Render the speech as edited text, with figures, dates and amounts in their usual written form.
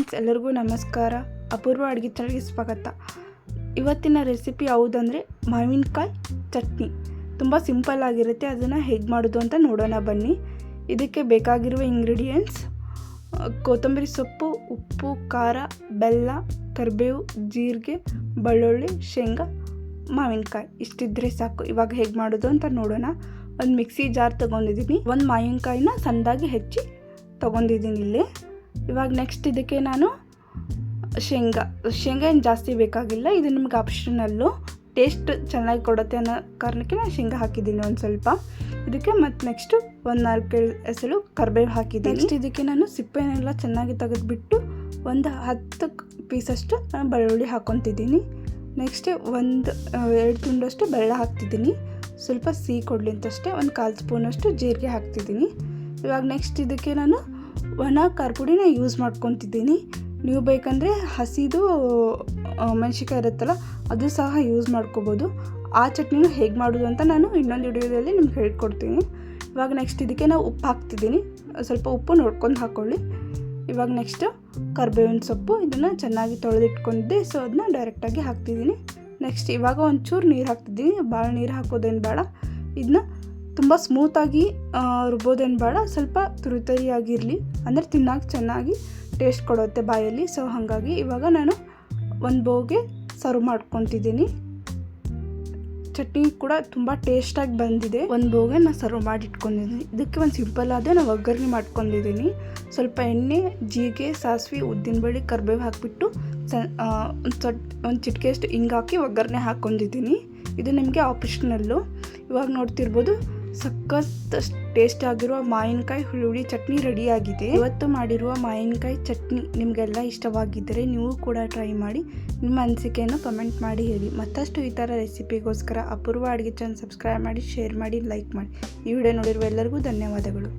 Friends, ಎಲ್ಲರಿಗೂ ನಮಸ್ಕಾರ. ಅಪೂರ್ವ ಅಡುಗೆ ಚಾನಲ್ಗೆ ಸ್ವಾಗತ. ಇವತ್ತಿನ ರೆಸಿಪಿ ಯಾವುದಂದರೆ ಮಾವಿನಕಾಯಿ ಚಟ್ನಿ. ತುಂಬ ಸಿಂಪಲ್ ಆಗಿರುತ್ತೆ. ಅದನ್ನು ಹೇಗೆ ಮಾಡೋದು ಅಂತ ನೋಡೋಣ ಬನ್ನಿ. ಇದಕ್ಕೆ ಬೇಕಾಗಿರುವ ಇಂಗ್ರೀಡಿಯೆಂಟ್ಸ್: ಕೊತ್ತಂಬರಿ ಸೊಪ್ಪು, ಉಪ್ಪು, ಖಾರ, ಬೆಲ್ಲ, ಕರಿಬೇವು, ಜೀರಿಗೆ, ಬೆಳ್ಳುಳ್ಳಿ, ಶೇಂಗಾ, ಮಾವಿನಕಾಯಿ. ಇಷ್ಟಿದ್ರೆ ಸಾಕು. ಇವಾಗ ಹೇಗೆ ಮಾಡೋದು ಅಂತ ನೋಡೋಣ. ಒಂದು ಮಿಕ್ಸಿ ಜಾರ್ ತೊಗೊಂಡಿದ್ದೀನಿ. ಒಂದು ಮಾವಿನಕಾಯಿನ ಸಣ್ಣದಾಗಿ ಹೆಚ್ಚಿ ತೊಗೊಂಡಿದ್ದೀನಿ ಇಲ್ಲಿ. ಇವಾಗ ನೆಕ್ಸ್ಟ್ ಇದಕ್ಕೆ ನಾನು ಶೇಂಗಾ ಏನು ಜಾಸ್ತಿ ಬೇಕಾಗಿಲ್ಲ, ಇದು ನಿಮ್ಗೆ ಆಪ್ಷನಲ್ಲು. ಟೇಸ್ಟ್ ಚೆನ್ನಾಗಿ ಕೊಡುತ್ತೆ ಅನ್ನೋ ಕಾರಣಕ್ಕೆ ನಾನು ಶೇಂಗಾ ಹಾಕಿದ್ದೀನಿ ಒಂದು ಸ್ವಲ್ಪ. ಇದಕ್ಕೆ ಮತ್ತು ನೆಕ್ಸ್ಟು ಒಂದು 4 ಎಸಳು ಕರಿಬೇವು ಹಾಕಿದ್ದೀನಿ. ನೆಕ್ಸ್ಟ್ ಇದಕ್ಕೆ ನಾನು ಸಿಪ್ಪೆನೆಲ್ಲ ಚೆನ್ನಾಗಿ ತೆಗೆದುಬಿಟ್ಟು ಒಂದು 10 ಪೀಸಷ್ಟು ನಾನು ಬೆಳ್ಳುಳ್ಳಿ ಹಾಕ್ಕೊತಿದ್ದೀನಿ. ನೆಕ್ಸ್ಟ್ 2 ತುಂಡಷ್ಟು ಬೆಲ್ಲ ಹಾಕ್ತಿದ್ದೀನಿ. ಸ್ವಲ್ಪ ಸಿಹಿ ಕೊಡಲಿ ಅಂತಷ್ಟೇ. ಒಂದು 1/4 ಸ್ಪೂನಷ್ಟು ಜೀರಿಗೆ ಹಾಕ್ತಿದ್ದೀನಿ. ಇವಾಗ ನೆಕ್ಸ್ಟ್ ಇದಕ್ಕೆ ನಾನು ಒಣ ಖಾರ ಪುಡಿನ ಯೂಸ್ ಮಾಡ್ಕೊತಿದ್ದೀನಿ. ನೀವು ಬೇಕಂದರೆ ಹಸಿದು ಮೆಣಸಿನ್ಕಾಯಿ ಇರುತ್ತಲ್ಲ, ಅದು ಸಹ ಯೂಸ್ ಮಾಡ್ಕೋಬೋದು. ಆ ಚಟ್ನಿನೂ ಹೇಗೆ ಮಾಡೋದು ಅಂತ ನಾನು ಇನ್ನೊಂದು ವಿಡಿಯೋದಲ್ಲಿ ನಿಮ್ಗೆ ಹೇಳ್ಕೊಡ್ತೀನಿ. ಇವಾಗ ನೆಕ್ಸ್ಟ್ ಇದಕ್ಕೆ ನಾವು ಉಪ್ಪು ಹಾಕ್ತಿದ್ದೀನಿ. ಸ್ವಲ್ಪ ಉಪ್ಪು ನೋಡ್ಕೊಂಡು ಹಾಕ್ಕೊಳ್ಳಿ. ಇವಾಗ ನೆಕ್ಸ್ಟು ಕರಿಬೇವಿನ ಸೊಪ್ಪು, ಇದನ್ನು ಚೆನ್ನಾಗಿ ತೊಳೆದಿಟ್ಕೊಂಡಿದ್ದೆ, ಸೊ ಅದನ್ನ ಡೈರೆಕ್ಟಾಗಿ ಹಾಕ್ತಿದ್ದೀನಿ. ನೆಕ್ಸ್ಟ್ ಇವಾಗ ಒಂಚೂರು ನೀರು ಹಾಕ್ತಿದ್ದೀನಿ. ಭಾಳ ನೀರು ಹಾಕೋದೇನು ಬೇಡ. ಇದನ್ನ ತುಂಬ ಸ್ಮೂತಾಗಿ ರುಬ್ಬೋದೇನು ಬೇಡ, ಸ್ವಲ್ಪ ತುರಿತರಿಯಾಗಿರಲಿ, ಅಂದರೆ ತಿನ್ನೋಕೆ ಚೆನ್ನಾಗಿ ಟೇಸ್ಟ್ ಕೊಡುತ್ತೆ ಬಾಯಲ್ಲಿ. ಸೊ ಹಾಗಾಗಿ ಇವಾಗ ನಾನು ಒಂದು ಬೌಲ್ಗೆ ಸರ್ವ್ ಮಾಡ್ಕೊತಿದ್ದೀನಿ. ಚಟ್ನಿ ಕೂಡ ತುಂಬ ಟೇಸ್ಟಾಗಿ ಬಂದಿದೆ. ಒಂದು ಬೌಲ್ಗೆ ನಾನು ಸರ್ವ್ ಮಾಡಿ ಇಟ್ಕೊಂಡಿದ್ದೀನಿ. ಇದಕ್ಕೆ ಒಂದು ಸಿಂಪಲ್ ಆದ ನಾನು ಒಗ್ಗರಣೆ ಮಾಡ್ಕೊಂಡಿದ್ದೀನಿ. ಸ್ವಲ್ಪ ಎಣ್ಣೆ, ಜೀರಿಗೆ, ಸಾಸಿವೆ, ಉದ್ದಿನಬೇಳೆ, ಕರಿಬೇವು ಹಾಕಿಬಿಟ್ಟು ಒಂದು ಚಿಟಿಕೆಯಷ್ಟು ಹಿಂಗೆ ಹಾಕಿ ಒಗ್ಗರಣೆ ಹಾಕ್ಕೊಂಡಿದ್ದೀನಿ. ಇದು ನಿಮಗೆ ಆಪ್ಷನಲ್ಲು. ಇವಾಗ ನೋಡ್ತಿರ್ಬೋದು, ಸಖತ್ ಟೇಸ್ಟ್ ಆಗಿರುವ ಮಾವಿನಕಾಯಿ ಹುಳಿ ಚಟ್ನಿ ರೆಡಿಯಾಗಿದೆ. ಇವತ್ತು ಮಾಡಿರುವ ಮಾವಿನಕಾಯಿ ಚಟ್ನಿ ನಿಮಗೆಲ್ಲ ಇಷ್ಟವಾಗಿದ್ದರೆ ನೀವು ಕೂಡ ಟ್ರೈ ಮಾಡಿ. ನಿಮ್ಮ ಅನಿಸಿಕೆಯನ್ನು ಕಮೆಂಟ್ ಮಾಡಿ ಹೇಳಿ. ಮತ್ತಷ್ಟು ಈ ಥರ ರೆಸಿಪಿಗೋಸ್ಕರ ಅಪೂರ್ವ ಅಡುಗೆ ಚಾನಲ್ ಸಬ್ಸ್ಕ್ರೈಬ್ ಮಾಡಿ, ಶೇರ್ ಮಾಡಿ, ಲೈಕ್ ಮಾಡಿ. ಈ ವಿಡಿಯೋ ನೋಡಿರುವ ಎಲ್ಲರಿಗೂ ಧನ್ಯವಾದಗಳು.